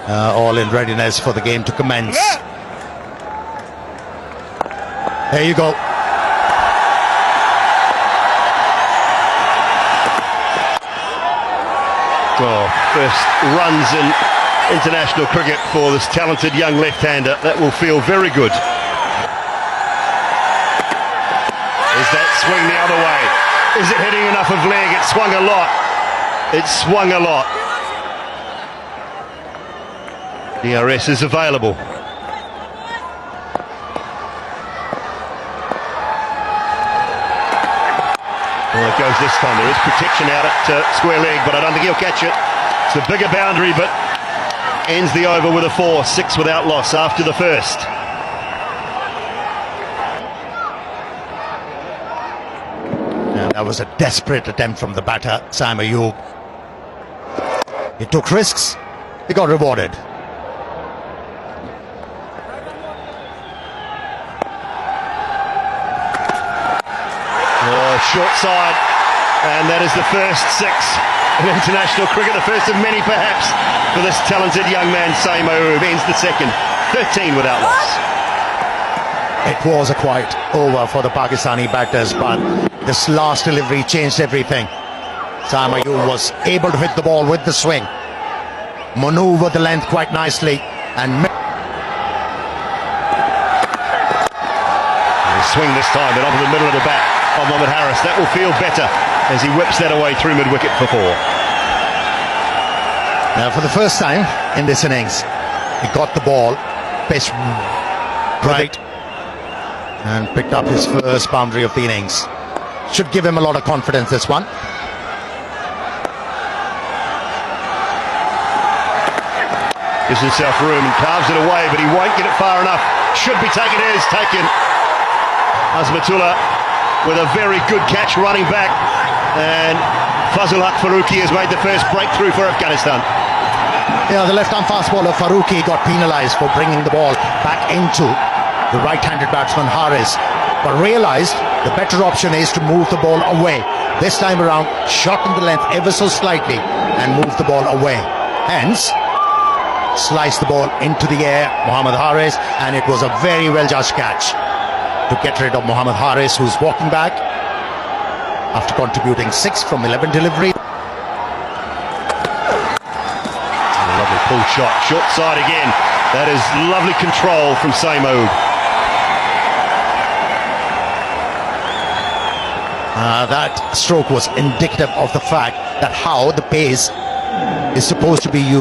all in readiness for the game to commence. There you go. Oh, first runs in international cricket for this talented young left-hander. That will feel very good. Is that swing the other way? Is it hitting enough of leg? It swung a lot. It swung a lot. DRS is available. Well, it goes this time. There is protection out at square leg, but I don't think he'll catch it. It's a bigger boundary, but ends the over with a 4, 6 without loss after the first. And that was a desperate attempt from the batter, Sam Ayub. He took risks, he got rewarded. Short side, and that is the first 6 in international cricket, the first of many perhaps for this talented young man. Saim Ayub ends the second, 13 without loss. It was a quiet over for the Pakistani batters, but this last delivery changed everything. Saim Ayub was able to hit the ball with the swing, maneuver the length quite nicely, and swing this time, but onto the middle of the bat of Mohammad Harris. That will feel better as he whips that away through mid-wicket for 4. Now, for the first time in this innings, he got the ball, pitched right, and picked up his first boundary of the innings. Should give him a lot of confidence, this one. Gives himself room and carves it away, but he won't get it far enough. Should be taken. It is taken. Azmatullah with a very good catch running back, and Fazil Haq Farooqi has made the first breakthrough for Afghanistan. Yeah, the left-arm fast bowler Farooqi got penalised for bringing the ball back into the right-handed batsman Harris, but realised the better option is to move the ball away. This time around, shortened the length ever so slightly and moved the ball away. Hence, sliced the ball into the air, Mohammad Harris, and it was a very well-judged catch to get rid of Mohammad Harris, who's walking back after contributing 6 from 11 delivery. Lovely pull shot, short side again. That is lovely control from Saim Ayub. That stroke was indicative of the fact that how the pace is supposed to be used.